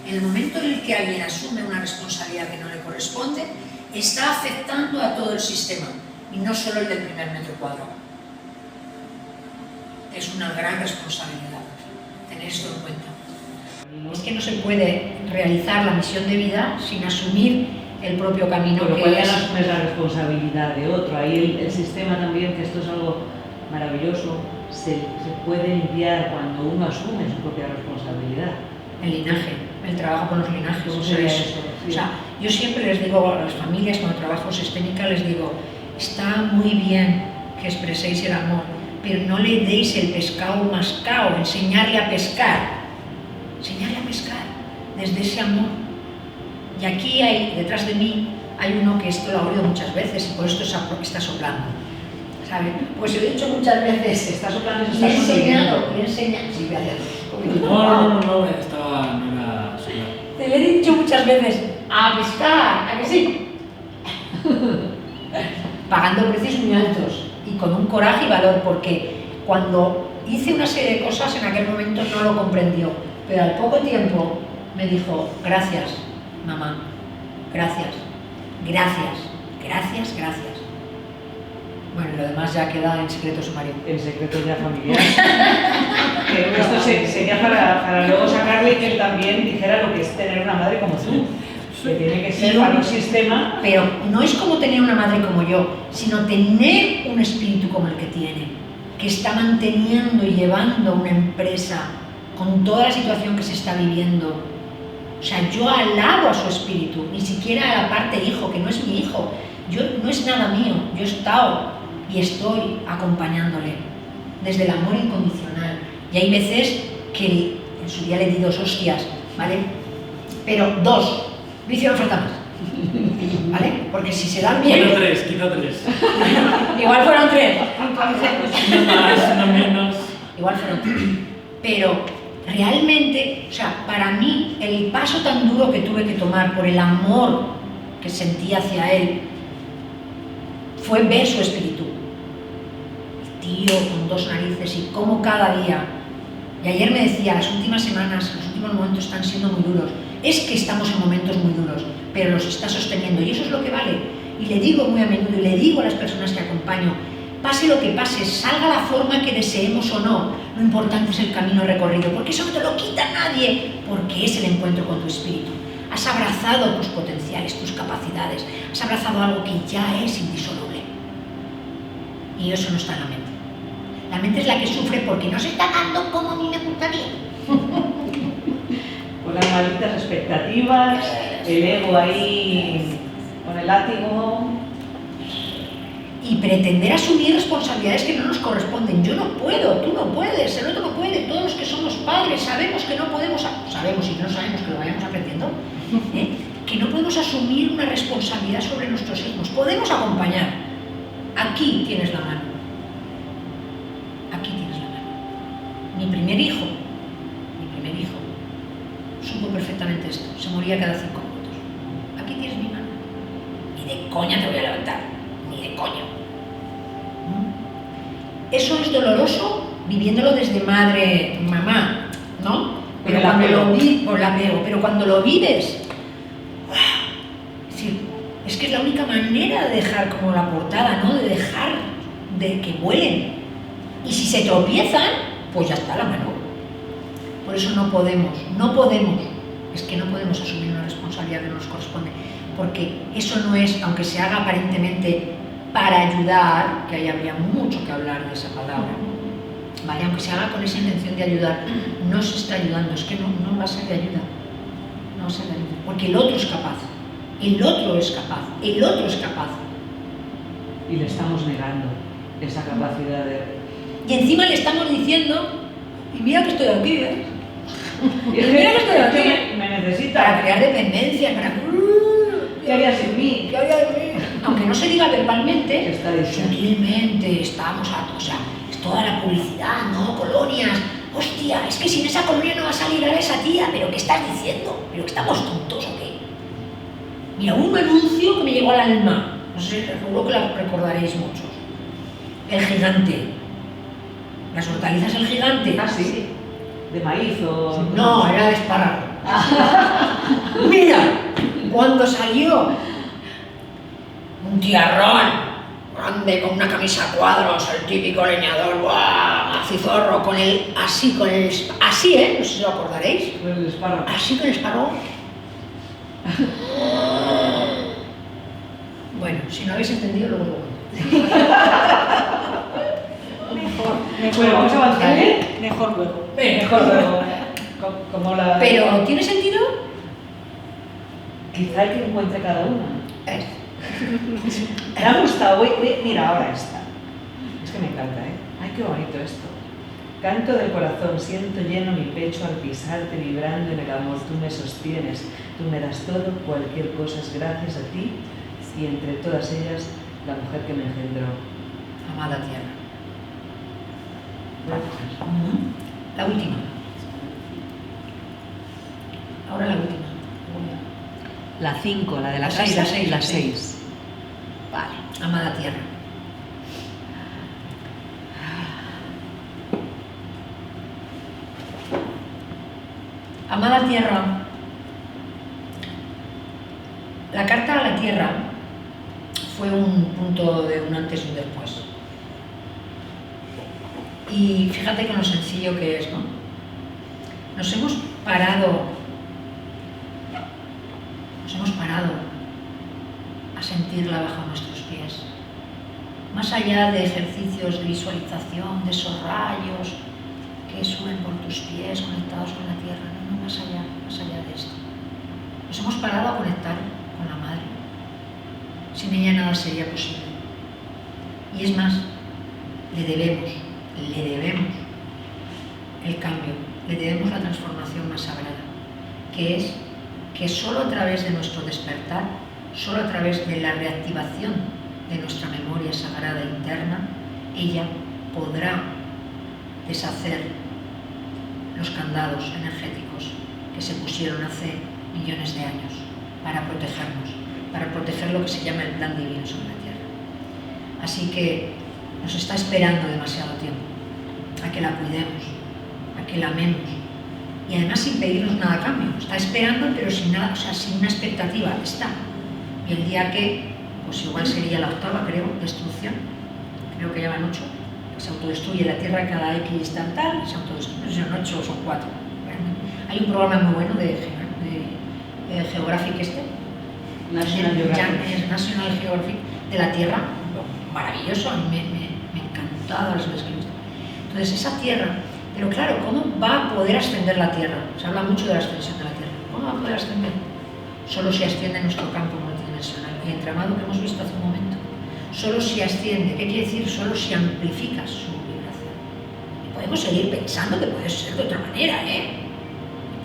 En el momento en el que alguien asume una responsabilidad que no le corresponde, está afectando a todo el sistema y no solo el del primer metro cuadrado. Es una gran responsabilidad tener esto en cuenta. Es que no se puede realizar la misión de vida sin asumir el propio camino. Pero que ya no asumes la responsabilidad de otro. Ahí el sistema también, que esto es algo maravilloso, se puede limpiar cuando uno asume su propia responsabilidad. El linaje, el trabajo con los linajes. ¿Cómo sería eso? Sí. O sea, yo siempre les digo a las familias, cuando trabajo sistémica, les digo, está muy bien que expreséis el amor, pero no le deis el pescado mascado, enseñarle a pescar. Enseñarle a pescar desde ese amor. Y aquí hay, detrás de mí, hay uno que esto lo ha oído muchas veces y por esto está soplando. ¿Sabe? Pues yo he dicho muchas veces, está soplando y le he enseñado. enseñado, sí, voy a hacer. No, estaba, no era solar. Te lo he dicho muchas veces, a pescar, ¿a que sí? Pagando precios muy altos y con un coraje y valor, porque cuando hice una serie de cosas en aquel momento no lo comprendió, pero al poco tiempo me dijo, gracias, mamá, gracias, gracias, gracias, gracias. Bueno, lo demás ya queda en secreto sumario. En secreto ya familiar. Creo que esto sería para luego sacarle y que él también dijera lo que es tener una madre como tú. Que tiene que ser para un sistema. Pero no es como tener una madre como yo, sino tener un espíritu como el que tiene, que está manteniendo y llevando una empresa con toda la situación que se está viviendo. O sea, yo alabo a su espíritu, ni siquiera a la parte hijo, que no es mi hijo. No es nada mío, yo he estado y estoy acompañándole desde el amor incondicional. Y hay veces que en su día le di 2 hostias, ¿vale? Pero 2, no hicieron falta más, ¿vale? Porque si se dan bien... Quizá 3. Igual fueron 3. No más, no menos. Igual fueron 3. Pero realmente, o sea, para mí, el paso tan duro que tuve que tomar por el amor que sentí hacia él fue ver su espíritu. El tío con 2 narices y cómo cada día. Y ayer me decía, las últimas semanas, los últimos momentos están siendo muy duros. Es que estamos en momentos muy duros, pero los está sosteniendo y eso es lo que vale. Y le digo muy a menudo y le digo a las personas que acompaño, pase lo que pase, salga la forma que deseemos o no, lo importante es el camino recorrido, porque eso no te lo quita nadie, porque es el encuentro con tu espíritu. Has abrazado tus potenciales, tus capacidades, has abrazado algo que ya es indisoluble. Y eso no está en la mente. La mente es la que sufre porque no se está dando como a mí me gustaría. Con las malditas expectativas, el ego ahí con el látigo. Y pretender asumir responsabilidades que no nos corresponden. Yo no puedo, tú no puedes, el otro no puede. Todos los que somos padres sabemos que no podemos, sabemos y no sabemos que lo vayamos aprendiendo, que no podemos asumir una responsabilidad sobre nuestros hijos. Podemos acompañar. Aquí tienes la mano. Aquí tienes la mano. Mi primer hijo supo perfectamente esto. Se moría cada 5 minutos. Aquí tienes mi mano. Ni de coña te voy a levantar. Ni de coña. Eso es doloroso viviéndolo desde madre, mamá, ¿no? Pero cuando lo vives, por la apego, pero cuando lo vives, es decir, es que es la única manera de dejar como la portada, ¿no? De dejar de que vuelen. Y si se tropiezan, pues ya está la mano. Por eso no podemos, es que no podemos asumir una responsabilidad que no nos corresponde, porque eso no es, aunque se haga aparentemente para ayudar, que ahí habría mucho que hablar de esa palabra, ¿vale? Aunque se haga con esa intención de ayudar, no se está ayudando, es que no va a ser de ayuda, no va a ser de ayuda, porque el otro es capaz, el otro es capaz, el otro es capaz. Y le estamos negando esa capacidad de... Y encima le estamos diciendo, y mira que estoy aquí, ¿eh? Mira que estoy aquí. Me necesita. Para crear dependencia, para... ¿Qué haría sin mí? ¿Qué haría de mí? Aunque no se diga verbalmente, está diciendo? Sutilmente estamos a... O sea, es toda la publicidad, ¿no? Colonias. Hostia, es que sin esa colonia no va a salir a esa tía. ¿Pero qué estás diciendo? ¿Pero que estamos tontos o qué? Mira, un anuncio que me llegó al alma. No sé, seguro que la recordaréis muchos. El gigante. ¿Las hortalizas El Gigante? Ah, sí. ¿De maíz o...? No, era de espárrago. Mira, cuando salió un tiarrón grande con una camisa a cuadros, el típico leñador, ¡buah! Macizorro, con el... Así, no sé si lo acordaréis. Con el espárrago. Así con el espárrago. Bueno, si no habéis entendido, luego lo cuento. Bueno, vamos a avanzar, ¿eh? Mejor luego. Mejor luego. Como la... Pero, ¿tiene sentido? Quizá hay que encuentre cada una. Me ha gustado. Mira, ahora esta. Es que me encanta, ¿eh? Ay, qué bonito esto. Canto del corazón, siento lleno mi pecho al pisarte, vibrando en el amor. Tú me sostienes, tú me das todo, cualquier cosa es gracias a ti y entre todas ellas, la mujer que me engendró. Amada tierra. La última. Ahora la última. La 5, la de la La casa, seis, la seis, la la seis. 6. Vale. Amada tierra. Amada tierra, la carta a la tierra fue un punto de un antes y un después. Y fíjate con lo sencillo que es, ¿no? Nos hemos parado a sentirla bajo nuestros pies. Más allá de ejercicios de visualización, de esos rayos que suben por tus pies conectados con la tierra, no, más allá de esto. Nos hemos parado a conectar con la madre. Sin ella nada sería posible. Y es más, le debemos el cambio, le debemos la transformación más sagrada, que es que solo a través de nuestro despertar, solo a través de la reactivación de nuestra memoria sagrada interna, ella podrá deshacer los candados energéticos que se pusieron hace millones de años para protegernos, para proteger lo que se llama el plan divino sobre la Tierra. Así que nos está esperando demasiado tiempo a que la cuidemos, a que la amemos, y además sin pedirnos nada a cambio. Está esperando, pero sin nada, o sea, sin una expectativa, está. Y el día que, pues igual sería la 8ª, creo, destrucción, creo que llevan 8, se autodestruye la Tierra cada X instantal, se autodestruye, no sé si son 8 o son 4. Hay un programa muy bueno de Geographic National Geographic de la Tierra, maravilloso, a mí me encantaba las veces que lo he visto. Entonces esa Tierra, pero claro, ¿cómo va a poder ascender la Tierra? Se habla mucho de la ascensión de la Tierra. ¿Cómo va a poder ascender? Solo si asciende nuestro campo multidimensional, el entramado que hemos visto hace un momento. Solo si asciende, ¿qué quiere decir? Solo si amplifica su vibración. Y podemos seguir pensando que puede ser de otra manera, ¿eh?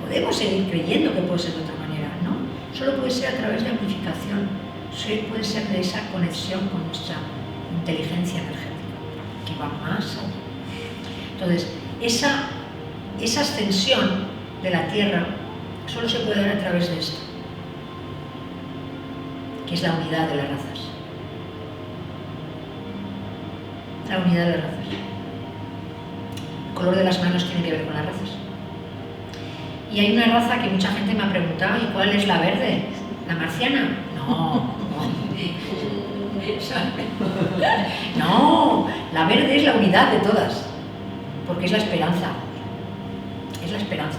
Podemos seguir creyendo que puede ser de otra manera, ¿no? Solo puede ser a través de amplificación, puede ser de esa conexión con nuestra inteligencia energética, que va más allá. Entonces, esa ascensión de la Tierra solo se puede dar a través de esto, que es la unidad de las razas. La unidad de las razas. El color de las manos tiene que ver con las razas. Y hay una raza que mucha gente me ha preguntado, ¿y cuál es la verde? ¿La marciana? No. No, la verde es la unidad de todas, porque es la esperanza. Es la esperanza.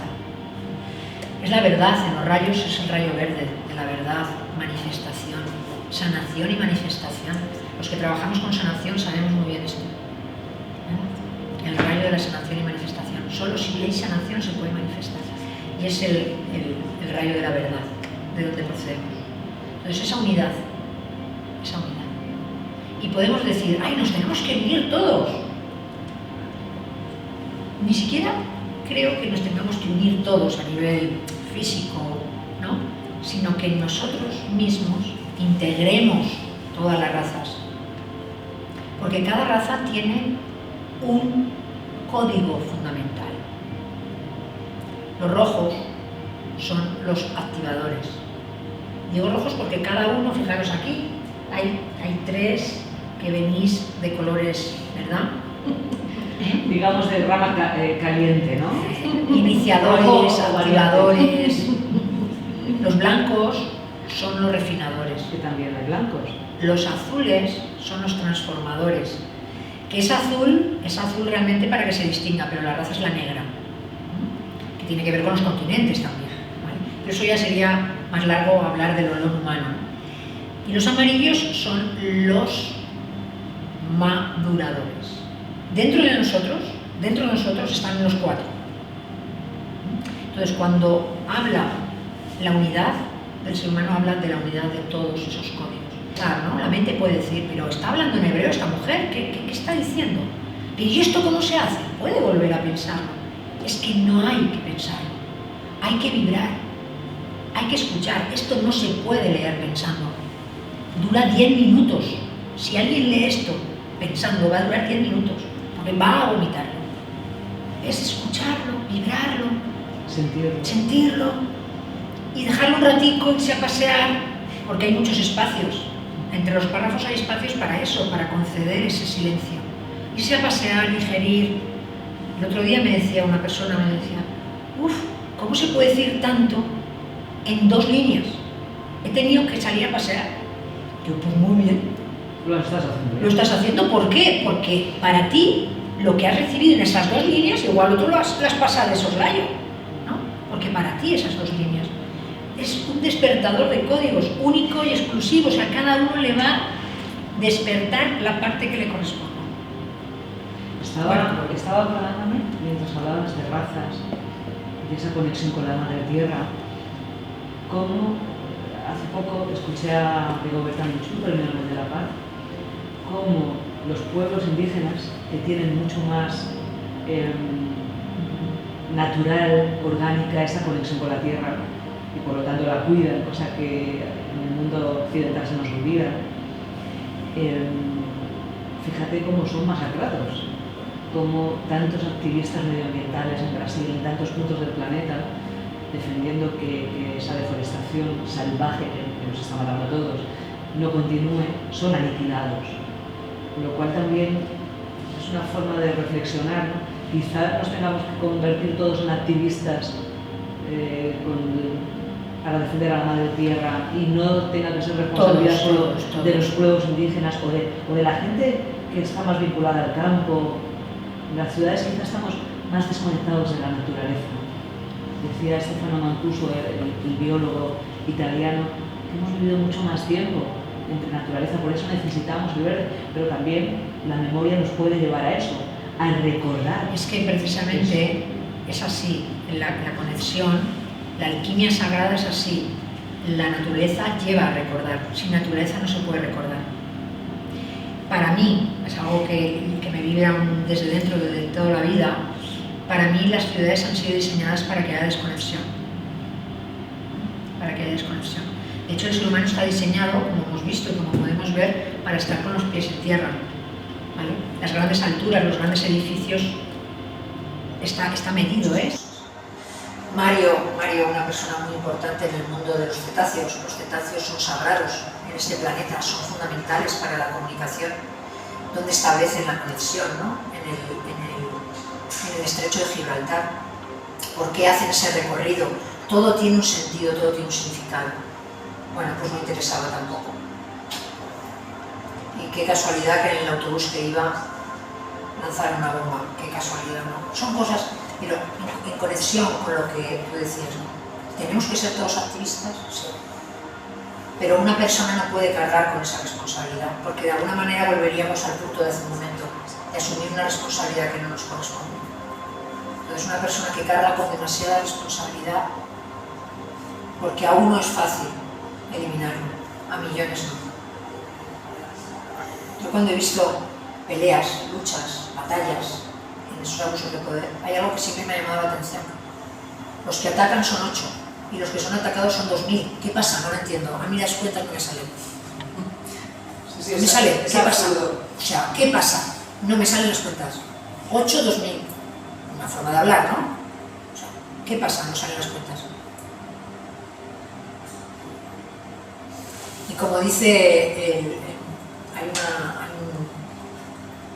Es la verdad, en los rayos es el rayo verde de la verdad, manifestación, sanación y manifestación. Los que trabajamos con sanación sabemos muy bien esto. El rayo de la sanación y manifestación. Solo si hay sanación se puede manifestar. Y es el rayo de la verdad, de donde procedemos. Entonces esa unidad. Y podemos decir, ¡ay, nos tenemos que unir todos! Ni siquiera creo que nos tengamos que unir todos a nivel físico, ¿no? Sino que nosotros mismos integremos todas las razas. Porque cada raza tiene un código fundamental. Los rojos son los activadores. Digo rojos porque cada uno, fijaros aquí, hay 3 que venís de colores, ¿verdad? Digamos de rama caliente, ¿no? Iniciadores, activadores. Los blancos son los refinadores. Que también hay blancos. Los azules son los transformadores. Que es azul realmente para que se distinga, pero la raza es la negra, que tiene que ver con los continentes también, ¿vale? Pero eso ya sería más largo hablar del olor humano. Y los amarillos son los maduradores. Dentro de nosotros están los 4. Entonces, cuando habla la unidad del ser humano, habla de la unidad de todos esos códigos. Claro, ¿no? La mente puede decir, pero está hablando en hebreo esta mujer, ¿qué está diciendo? ¿Y esto cómo se hace? Puede volver a pensarlo. Es que no hay que pensarlo, hay que vibrar, hay que escuchar. Esto no se puede leer pensando. Dura 10 minutos. Si alguien lee esto pensando, va a durar 10 minutos, porque va a vomitarlo. Es escucharlo, vibrarlo, sentirlo. y dejarlo un ratico, irse a pasear, porque hay muchos espacios. Entre los párrafos hay espacios para eso, para conceder ese silencio. Irse a pasear, digerir. El otro día me decía una persona, me decía, ¿cómo se puede decir tanto en 2 líneas? He tenido que salir a pasear. Yo, pues muy bien. Lo estás haciendo. Lo estás haciendo, ¿por qué? Porque para ti, lo que has recibido en esas 2 líneas, igual otro lo has pasado de soslayo, ¿no? Porque para ti esas 2 líneas es un despertador de códigos único y exclusivo, o sea, cada uno le va a despertar la parte que le corresponde. Estaba acordándome, mientras hablabas de razas, de esa conexión con la Madre Tierra, cómo hace poco escuché a Rigoberta Menchú, Premio Nobel de la Paz, cómo los pueblos indígenas, que tienen mucho más natural, orgánica, esa conexión con la tierra, y por lo tanto la cuidan, cosa que en el mundo occidental se nos olvida, fíjate cómo son masacrados, cómo tantos activistas medioambientales en Brasil, en tantos puntos del planeta, defendiendo que esa deforestación salvaje que nos está matando a todos no continúe, son aniquilados. Lo cual también es una forma de reflexionar, ¿no? Quizá nos tengamos que convertir todos en activistas para defender a la Madre Tierra y no tenga que ser responsabilidad todos. De los pueblos indígenas o de la gente que está más vinculada al campo. En las ciudades quizás estamos más desconectados de la naturaleza. Decía Stefano Mancuso, el biólogo italiano, que hemos vivido mucho más tiempo entre naturaleza, por eso necesitamos el verde, pero también la memoria nos puede llevar a eso, a recordar. Es que precisamente es así, la conexión, la alquimia sagrada es así, la naturaleza lleva a recordar, sin naturaleza no se puede recordar. Para mí, es algo que me vibra desde dentro, desde toda la vida, para mí las ciudades han sido diseñadas para que haya desconexión. Para que haya desconexión. De hecho, el ser humano está diseñado, como hemos visto y como podemos ver, para estar con los pies en tierra. ¿Vale? Las grandes alturas, los grandes edificios, está medido, ¿eh? Mario, una persona muy importante en el mundo de los cetáceos. Los cetáceos son sagrados en este planeta, son fundamentales para la comunicación, donde establecen la conexión, ¿no? En el estrecho de Gibraltar. ¿Por qué hacen ese recorrido? Todo tiene un sentido, todo tiene un significado. Bueno, pues no interesaba tampoco. Y qué casualidad que en el autobús que iba lanzaron una bomba, qué casualidad, ¿no? Son cosas, pero en conexión con lo que tú decías, ¿no? ¿Tenemos que ser todos activistas? Sí. Pero una persona no puede cargar con esa responsabilidad, porque de alguna manera volveríamos al punto de hace un momento, de asumir una responsabilidad que no nos corresponde. Entonces una persona que carga con demasiada responsabilidad, porque a uno es fácil eliminarlo, a millones no. Yo cuando he visto peleas, luchas, batallas en esos abusos de poder, hay algo que siempre me ha llamado la atención. Los que atacan son 8 y los que son atacados son 2000. ¿Qué pasa? No lo entiendo. A mí das cuenta que me sale. ¿Me sale? ¿Qué pasa? O sea, ¿qué pasa? No me salen las cuentas. 8, 2000. Una forma de hablar, ¿no? O sea, ¿qué pasa? No salen las cuentas. Y como dice, hay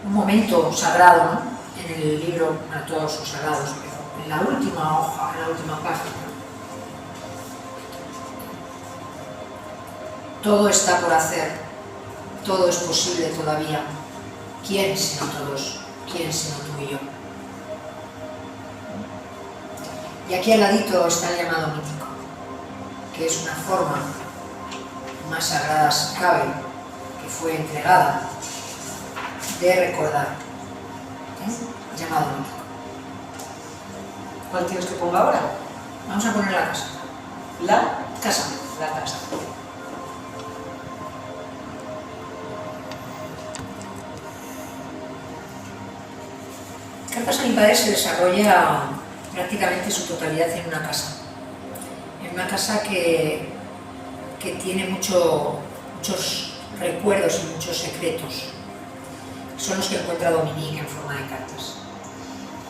un momento sagrado, ¿no? En el libro, bueno, todos son sagrados, pero en la última hoja, en la última página, todo está por hacer, todo es posible todavía. ¿Quién sino todos? ¿Quién sino tú y yo? Y aquí al ladito está el llamado mítico, que es una forma más sagrada si cabe, que fue entregada, de recordar. Llamado mítico. ¿Cuál tienes que pongo ahora? Vamos a poner la casa. ¿La? Casa. La casa. Cartas a mi padre se desarrolla prácticamente su totalidad en una casa. En una casa que tiene muchos recuerdos y muchos secretos. Son los que encuentra Dominique en forma de cartas.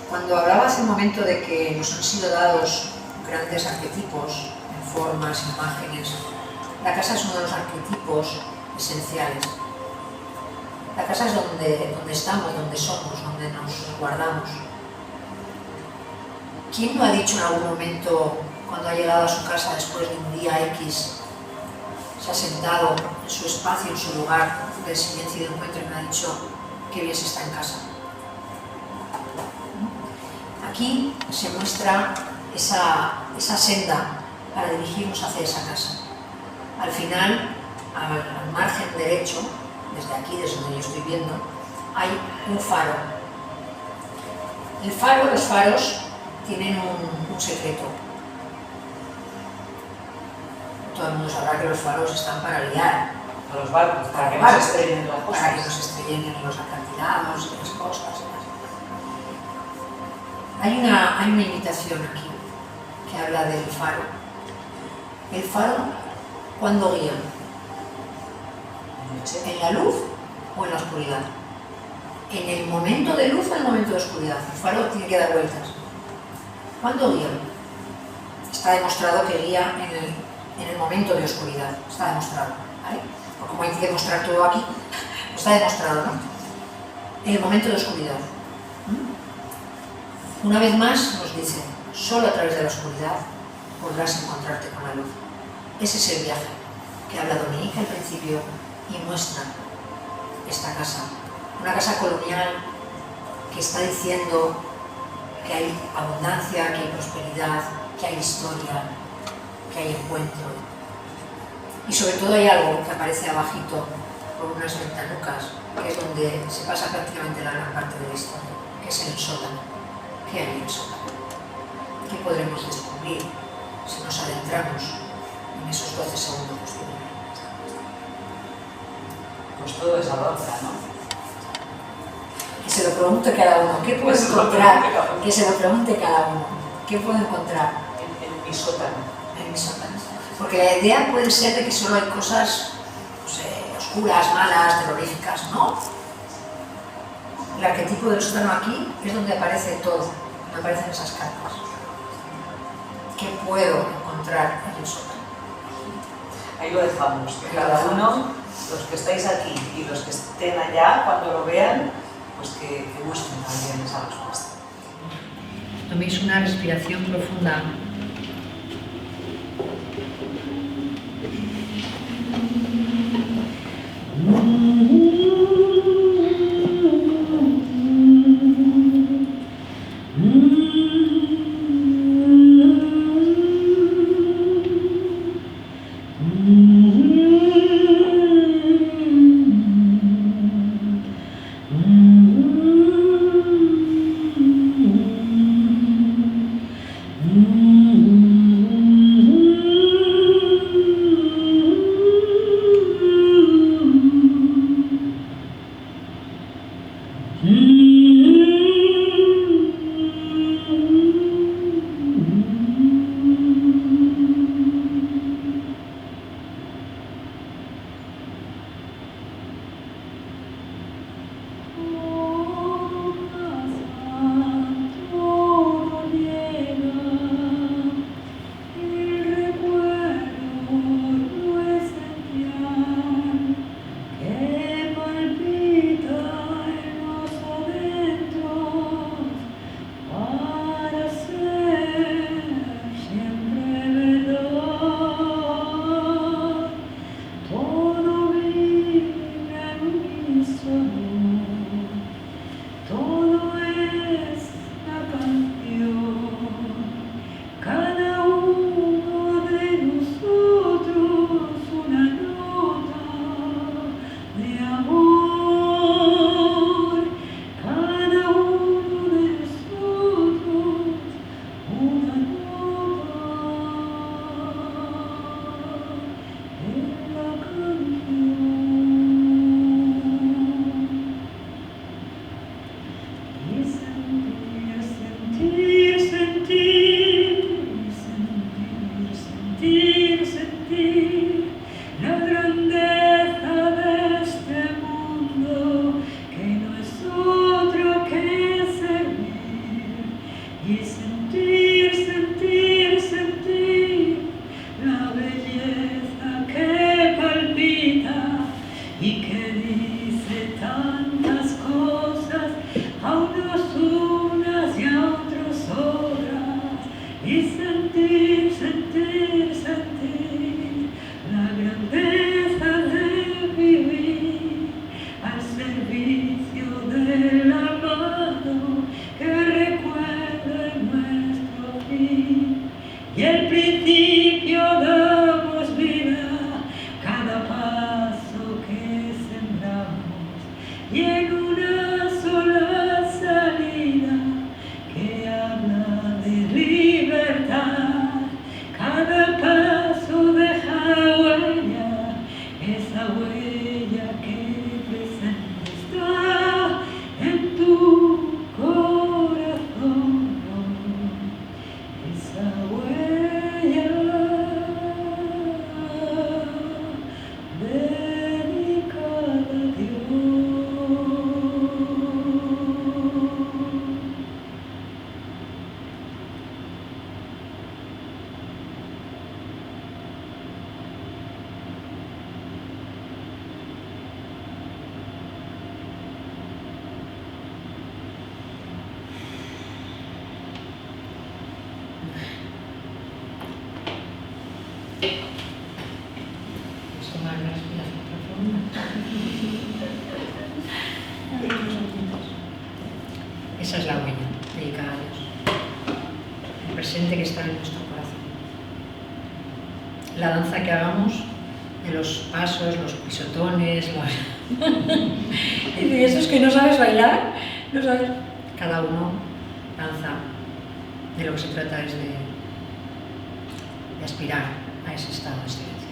Cuando hablaba hace un momento de que nos han sido dados grandes arquetipos en formas, imágenes. La casa es uno de los arquetipos esenciales. La casa es donde estamos, donde somos, donde nos guardamos. ¿Quién no ha dicho en algún momento, cuando ha llegado a su casa después de un día X, se ha sentado en su espacio, en su lugar de silencio y de encuentro y me ha dicho qué bien se está en casa? Aquí se muestra esa senda para dirigirnos hacia esa casa. Al final, al margen derecho, desde aquí, desde donde yo estoy viendo, hay un faro. Los faros tienen un secreto. Todo el mundo sabrá que los faros están para guiar A los barcos, para que no se estrellen en las cosas. para que no se estrellen en los acantilados y las cosas. Hay una invitación aquí que habla del faro. El faro, ¿cuándo guía? ¿En la luz o en la oscuridad? ¿En el momento de luz o en el momento de oscuridad? El faro tiene que dar vueltas. ¿Cuándo guía? Está demostrado que guía en el momento de oscuridad. Está demostrado, ¿vale? O como hay que demostrar todo aquí, está demostrado, ¿no? En el momento de oscuridad. Una vez más nos dice, solo a través de la oscuridad podrás encontrarte con la luz. Ese es el viaje que habla Dominique al principio y muestra esta casa. Una casa colonial que está diciendo que hay abundancia, que hay prosperidad, que hay historia, que hay encuentro. Y sobre todo hay algo que aparece abajito por unas ventanucas, que es donde se pasa prácticamente la gran parte de la historia, que es el sótano. ¿Qué hay en el sótano? ¿Qué podremos descubrir si nos adentramos en esos 12 segundos de oscuridad? Pues todo es avanza, ¿no? Que se lo pregunte cada uno. ¿Qué puedo encontrar? Que se lo pregunte cada uno. ¿Qué puedo encontrar? En mi sótano. En mi sótano. Porque la idea puede ser de que solo hay cosas, no sé, oscuras, malas, terroríficas, ¿no? El arquetipo del sótano aquí es donde aparece todo, donde aparecen esas cartas. ¿Qué puedo encontrar en el sótano? Ahí lo dejamos. Que cada uno, los que estáis aquí y los que estén allá, cuando lo vean, pues que busquen también esa respuesta. Toméis una respiración profunda. Pues tomar una respiración profunda. Esa es la huella dedicada a Dios. El presente que está en nuestro corazón. La danza que hagamos de los pasos, los pisotones, y eso es que no sabes bailar, no sabes. Cada uno danza. De lo que se trata es de aspirar a ese estado de silencio.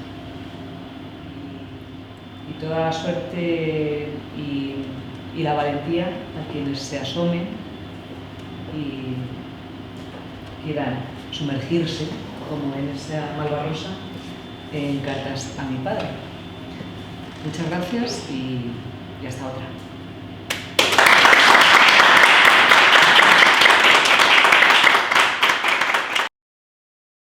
Y toda la suerte y la valentía a quienes se asomen y quieran sumergirse, como en esa Malvarrosa, en cartas a mi padre. Muchas gracias y hasta otra.